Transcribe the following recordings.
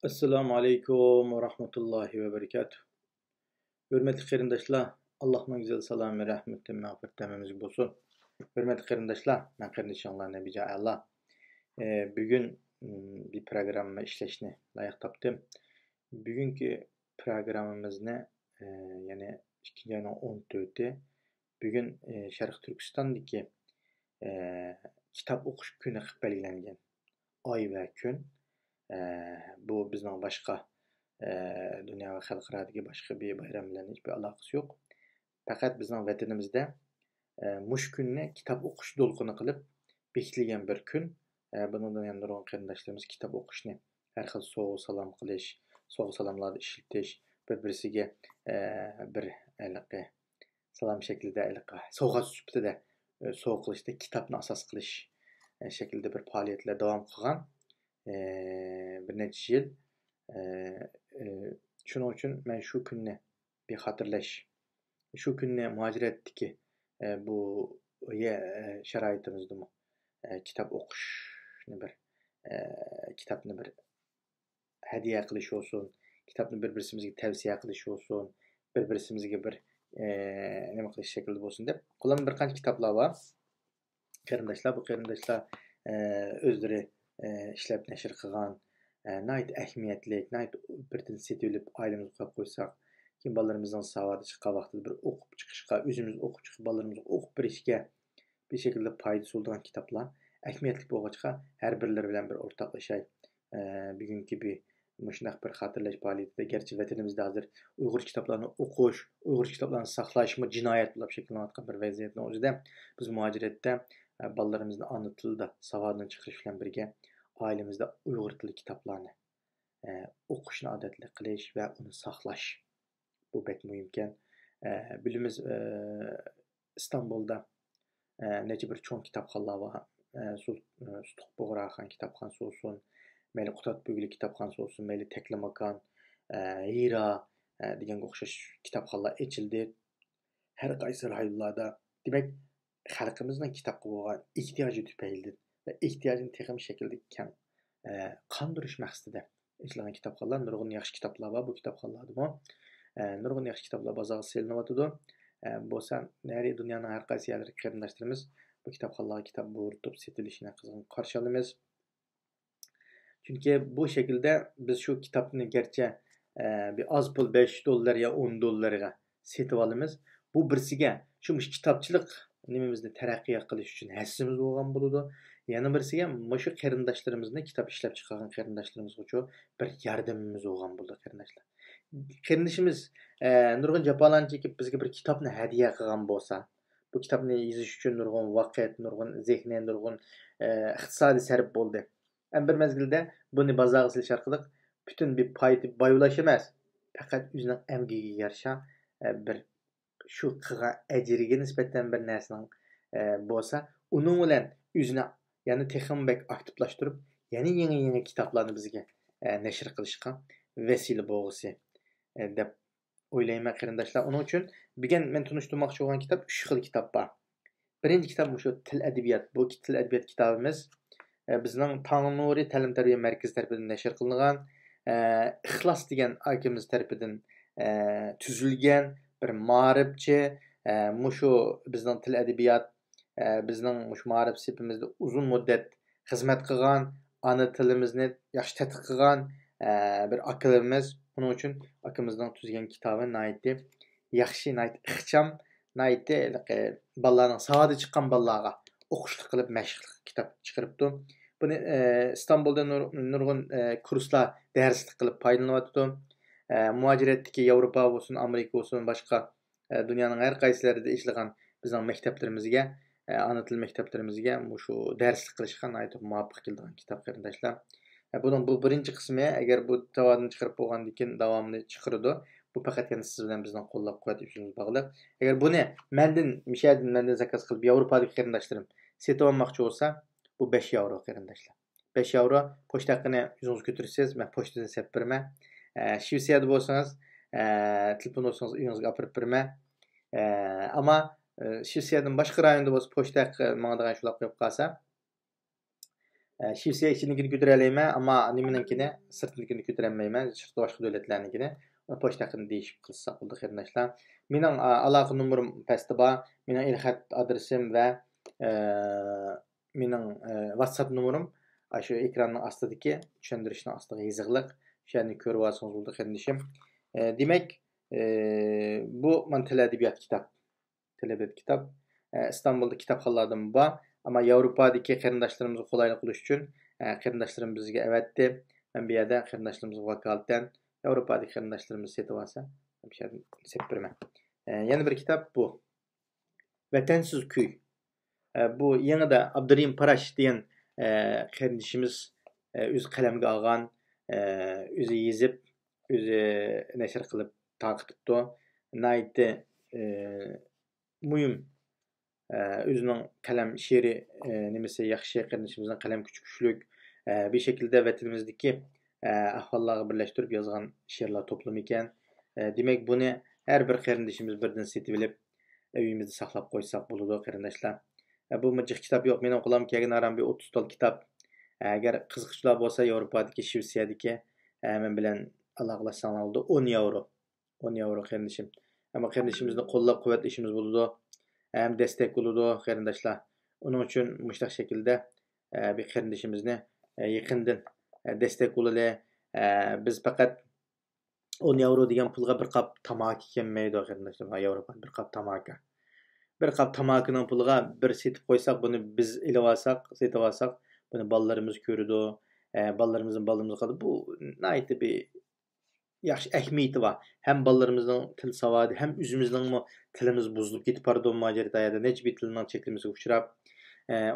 Assalamu alaikum ve rahmetullahi ve berekatuh. Hürmetli qarindoshlar, Allohning güzel salomı, rahmeti, mag'firati bo'lsin. Hürmetli qarindoshlar, men qarindoshlaringlar Nabijo Allah. Bugun bir programma ishlashni loyiq topdim. Bugungi programmamizni ya'ni 2-14 bugun Sharq Turkistondagi kitob o'qish kuni qilib belgilangan. Oy va kun. Bu bizning boshqa dunyo va xalqarodagi boshqa bir bayram bilan hech bir aloqasi yo'q. Faqat bizning vatanimizda mush kunni kitob o'qish to'lqini qilib bekitilgan bir kun. Bundan ham nurg'un qarindoshlarimiz kitob o'qishni har xil sovg'a salom qilish, sovg'a salomlarni ishlatish, bir-birisiga bir salom shaklida sovg'a sifatida sovg'a qilishda kitobni asos qilish shaklida bir faoliyatlar davom qilgan. Bir necha yil. Shuning uchun men shu kunni bir xotirlash, shu kunni muajiratdagi bu sharoitimizda kitob o'qishni kitobni bir hadiya qilish olsun, kitobni bir-birimizga tavsiya qilish olsun, bir-birimizga bir nima qilish shaklida bo'lsin deb qo'limda bir qancha kitoblar bor. Qarindoshlar, bu qarindoshlar o'zlari ishlab nashr qilgan nayt ahamiyatlik, nayt birdan setilib ailemizga qo'yib qo'ysak, keyin bolalarimizning savodi chiqqan vaqtida bir o'qib chiqishga, o'zimiz o'qib chiqib bolalarimizga o'qib berishga bir shaklda foydasi bo'lgan kitoblar ahamiyatli bo'lg'achqa har birlari bilan bir o'rtoqlashay. Bugungi bir shunday bir xotirlash faoliyatida garchi vatanimizda hozir Uyg'ur kitoblarini o'qish, Uyg'ur kitoblarini saqlash jinoyat bo'lib shakllanayotgan bir vaziyatning o'zida biz muajiratda bolalarimizni ona tilida savodini chiqarish bilan birga ailemizde Uyg'ur tili kitoblarni o'qishni odatli qilish va uni saqlash bu bek muhimkan. Bilimiz Istanbulda necha bir cho'ng kitobxonlar bor. Sutuq Bug'raxon kitobxonasi olsun, mayli Qutatbugli kitobxonasi olsun, mayli Taklamakon, Hira deganga o'xshash kitobxonlar ochildi. Har qaysi rayonlarda, demak, xalqimizning kitobga bo'lgan ehtiyoji tufaylidan ve ihtiyacını texim şekilde qandırış maqsadida ishlangan kitobxonlar, nurg'un yaxshi kitoblar bor bu kitobxonlarda. Nurg'un yaxshi kitoblar bozorga selinyapti. Bo'lsa, nari dunyoning har qaysi yerlariga qarindoshlarimiz bu kitobxonlarga kitob bo'rtib setilishini qizg'in qarshi olamiz. Chunki bu shaklda biz shu kitobni garchi bir oz pul $5 ya $10 setib olamiz. Bu birsiga shu kitobchilik nimamizni taraqqiy qilish uchun hassimiz bo'lgan bo'ladi. Yana birisiga shu qarindoshlarimizni kitob ishlab chiqargan qarindoshlarimiz uchun bir yordamimiz bo'lgan bo'ldi qarindoshlar. Qarindoshimiz nurg'un jafolarni chekib bizga bir kitobni hadiya qilgan bo'lsa, bu kitobni yozish uchun nurg'un vaqt, nurg'un zehni, nurg'un iqtisodiy sarf bo'ldi. Bir mezgilda buni bozorga silish orqali butun bir boyulash emas, faqat o'zining amgiga yarasha bir shu qilgan ajriga nisbatan bir narsaning bo'lsa, uning bilan o'zini yani texnik aktiflashtirib, yani yangi kitoblarni bizga nashr qilishga vesile bo'lg'isi deb o'ylayman qarindoshlar. Uning uchun bugun men tunishtirmoqchi bo'lgan kitob 3 xil kitob bor. Birinchi kitob shu til adabiyot. Bu til adabiyot kitobimiz bizning Tangnuri ta'lim-tarbiya markazi tomonidan nashr qilingan, Ixlos degan akamiz tomonidan tuzilgan bir ma'rifchi, shu bizning til adabiyot bizning ma'rif sipimizda uzun muddat xizmat qilgan, ana tilimizni yaxshi tadqiq qilgan bir akamız. Bunun uchun akamizning tuzgan kitobi naytdi yaxshi, nayt ixcham, naytdi bolalarning savodi chiqqan bolalarga o'qishlik qilib mashq kitob chiqaribdi. Buni Istanbulda nurg'un kurslar darslik qilib foydalanyapti. Muajiratdagi Yevropa bo'lsin, Amerika bo'lsin, boshqa dunyoning har qaysilarida ishlagan bizning maktablarimizga, ana til maktablarimizga shu darslik qilishga nayt muvofiq kelgan kitob qarindoshlar. Bunun bu birinchi qismi, agar bu tavodini chiqarib bo'lgandan keyin davomini chiqaradi. Bu faqat yana siz bilan bizning qo'llab-quvvatlashimiz bog'liq. Agar buni mendan zakaz qilib Yevropadagi qarindoshlarim setib olmoqchi bo'lsa, bu €5 qarindoshlar. €5 pochta haqqini o'zingiz ko'tirasiz, men pochtadan sepib beraman. Shvetsiyada bo'lsangiz, telefon olsangiz uyingizga olib beraman. Ama Shvetsiyadan boshqa rayonda bo'lsa pochta haqqi menga degan shulab qo'yib qolsa, Şivsiya içindekini götüreleyme ama nimeninkini sırtındakini götüremeyme. Sırtı başka devletlerininkini. Poçta hakkında değişip kılsak oldu arkadaşlar. Mening aloqa numarim pastda bor. Mening el-xat adresim ve mening WhatsApp numarim şu ekranın astidagi tushuntirishning ostiga yozig'liq. Shuni ko'rib olsangiz bo'ldi qarindishim. Demak, bu men til adabiyot kitob. Til adabiyot kitob. İstanbul'da kitapxonalardan bor. Ama Avrupa'daki qarindoshlarimizni qulaylik qilish uchun qarindoshlarimiz bizga avatdi. Men bu yerda qarindoshlarimiz vakolatan Avrupa'daki qarindoshlarimiz setib olsa, bu yerda sepib beraman. Yana bir kitap bu. Vatansiz kuy. Bu yanında Abdurrahim Parash degan qarindishimiz o'zi qalamga olgan, o'zi yezib, o'zi nashr qilib taqitibdi. Naytdi muhim özünün kalem şiiri nimesi yaxşı qarindishimizning qalam kuchi kuchlik bir şekilde vatanimizdagi ahvollarni birlashtirib yozgan she'rlar to'plami ekan. Demak, buni har bir qarindishimiz birdan setib olib, uyimizda saqlab qo'ysak bo'ladi qarindoshlar. Bu mıcıq kitap yo'q. Mening qo'lim kelgan aram bir 30 tal kitap. Agar qiziqchilar bo'lsa, Yevropadagi, Shvetsiyadagi men bilan aloqalashsanglar bo'ladi. 10 yevro. 10 yevro qarindishim. Ama qarindishimizni qo'llab-quvvatlashimiz bo'ladi. Hem destek bo'ladi qarindoshlar. Onun uchun mushtaq shaklda bir qarindishimizni yaqindan destek bo'laylik. Biz faqat 10 yevro degan pulga bir qop tamaki kelmaydi qarindoshlar. Yevropada bir qop tamaki. Bir qop tamakining puliga bir setib qo'ysak, buni biz ilib olsak, setib olsak, buni bolalarimiz ko'radi. Bolalarimizni qiladi. Bu naytdi bir yaxshi ahamiyati bor. Hem bolalarımızın til savodi, hem o'zimizning tilimiz buzilib ketib bordi majoriyada necha bir tilning cheklimizga uchrab.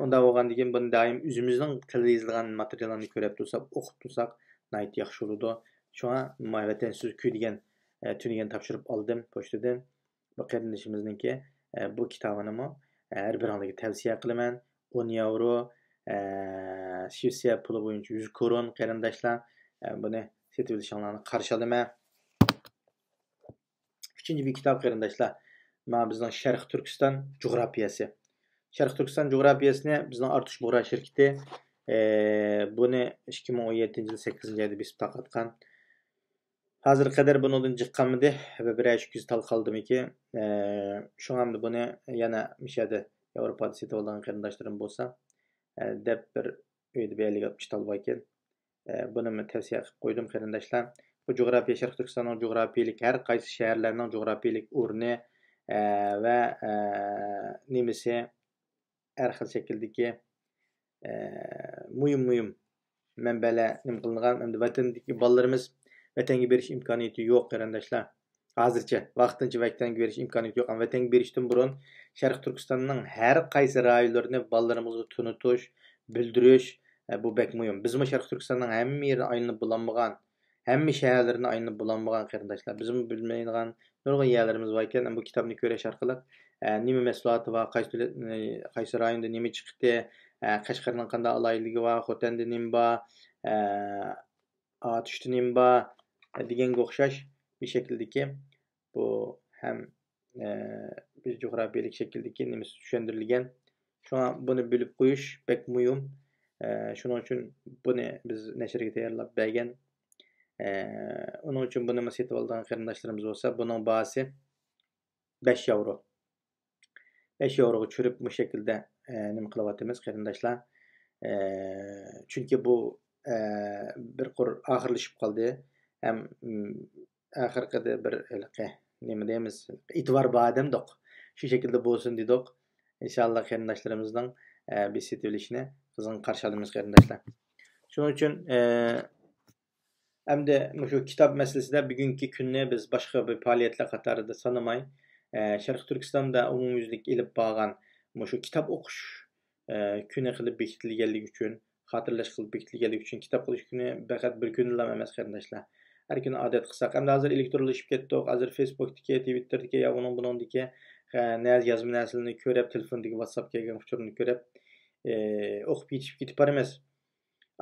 Unda bo'lgandan keyin buni doim o'zimizning tilda yozilgan materiallarni ko'rib tursak, o'qib tursak, nayt yaxshi bo'ladi. Shunga Vatansiz kuy degan tunigan topshirib oldim pochtadan. Bu qarindishimizningki bu kitobini har biringizga tavsiya qilaman. 10 yevro Shvetsiya puli bo'yicha 100 kron qarindoshlar. Buni setib olishinglarni qarshi olaman. Üçüncü bir kitap qarindoshlar. Mana bizning Sharq Turkiston coğrafiyasi. Sharq Turkiston coğrafiyasini bizning Artush Bug'ra shirkati buni 2017 yil 8-oyda besib taqatgan. Hozirga qadar bundan chiqqanmidi va bir oy kuz tal qoldimiki. Shunga buni yana mishada Yevropada setib olgan qarindoshlarim bo'lsa, deb bir uyda 50-60 tal bor ekan. Buni men tavsiya qilib qo'ydim qarindoshlar. Bu coğrafiya Sharq Turkistonning coğrafiyalik har qaysi shaharlarning coğrafiyalik o'rni va nimasi har xil shakldagi muhim manbalar nima qilingan. Endi vatandagi bolalarimiz vatanga berish imkoniyati yo'q qarindoshlar. Hozircha vaqtincha vatanga berish imkoniyati yo'q. Vatanga berishdan burun Sharq Turkistonning har qaysi rayonlarini bolalarimizga tunutish, bildirish bu bek muhim. Bizmi Sharq Turkistonning hamma yerini aylanib bulanmagan, hamma shaharlarini aylanib bulanmagan qarindoshlar. Bizmi bilmaydigan nurg'un yerlarimiz bor ekan. Bu kitobni ko'rish orqali nima mahsuloti va qaysi rayonda nima chiqdi, Qashqarning qanday aloyligi va Xotanda nima bor, Atushda nima bor deganga o'xshash bir shakldagi bu ham bir coğrafiyalik shakldagi nimasi tushuntirilgan. Shunga buni bilib qo'yish bek muhim. Shuning uchun buni biz nashrga tayyorlab bergan. Onun uchun buni setib olgan qarindoshlarimiz bo'lsa, buning bahosi 5 yevro. 5 yevroga tushirib bu shaklda nima qilyapmiz qarindoshlar. Chunki bu bir qur oxirlashib qoldi. Ham oxirqida bir nima deymiz, e'tibor bor demdik. Shu shaklda bo'lsin dedik. İnşallah qarindoshlarimizning bir setib olishini qizg'in qarshi olamiz qarindoshlar. Shuning uchun hamda shu kitob masalasida bugungi kunni biz boshqa bir faoliyatlar qatorida sanamay, Sharq Turkistonda umumyuzlik ilib borgan shu kitob o'qish kuni qilib bekitilganligi uchun, xotirlash qilib bekitilganligi uchun kitob o'qish kuni faqat bir kunla emas qarindoshlar. Har kuni odat qilsak, hamda hozir elektronlashib ketdik. Hozir Facebookdagi, Twitter'dagi, ya buningdagi yozma narsalarni ko'rib, telefondagi WhatsApp kelgan uchurni ko'rib, o'qib ketib boramiz.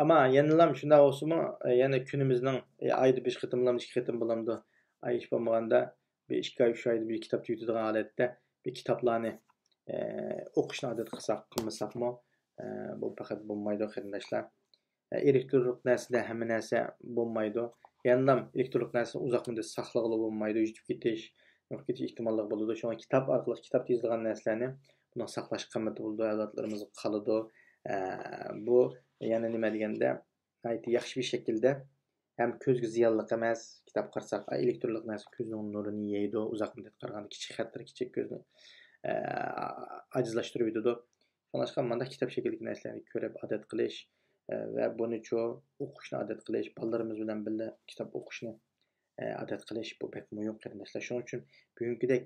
Ama yenilam shunday olsunmi, yana kunimizning oyda 5 qitimlamni 2 qitim bo'lamdi. Ay ish bo'lmaganda bir 2 oy 3 oyda bir kitob tugitadigan holatda bir kitoblarni o'qishni odat qilsak, qilmasakmi, Bu faqat bo'lmaydi qarindoshlar. Elektronlik narsada hamma narsa bo'lmaydi. Yandam elektronlik narsani uzoq muddat saqlag'ili bo'lmaydi, yutib ketish ehtimolligi bo'ladi. Shunga kitob orqali kitob yozilgan narsalarni buni saqlash qimmati bo'ladi, avlodlarimizga qoladi. Bu yana nima deganda, yaxshi bir shaklda ham ko'zga ziyonli emas. Kitob qarasak, elektronlik narsa ko'zning nurini yeydi, uzoq muddat qaraganda kichik xatlar kichik ko'zni ajizlashtirib yutadi. Shunga mana kitob shaklidagi narsalarni ko'rib odat qilish va buni o'qishni odat qilish, bolalarimiz bilan birga kitob o'qishni odat qilish bu bek muhim qarindoshlar. Shuning uchun bugungidek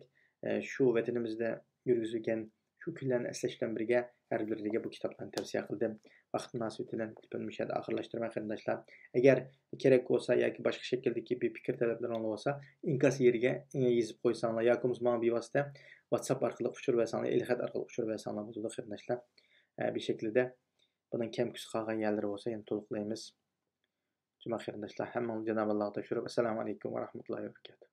shu vatanimizda yurgizilgan shu kunlarni eslash bilan birga har biriga bu kitoblarni tavsiya qildim. Vaqt munosabati bilan bilmishadi oxirlashtirmay qarindoshlar. Agar kerak bo'lsa yoki boshqa shakldagi bir fikr talablaringiz bo'lsa, inkas yeriga yozib qo'ysanglar yoki menga bevosita WhatsApp orqali uchur bersanglar, el xat orqali uchur bersanglar bo'ladi qarindoshlar. Bir shaklda bundan kam kus qolgan yerlari bo'lsa, yana to'liqlaymiz. Juma qarindoshlar, hammangizni Janob Allohga tashakkur. Assalomu alaykum va rahmatullohi va barakatuh.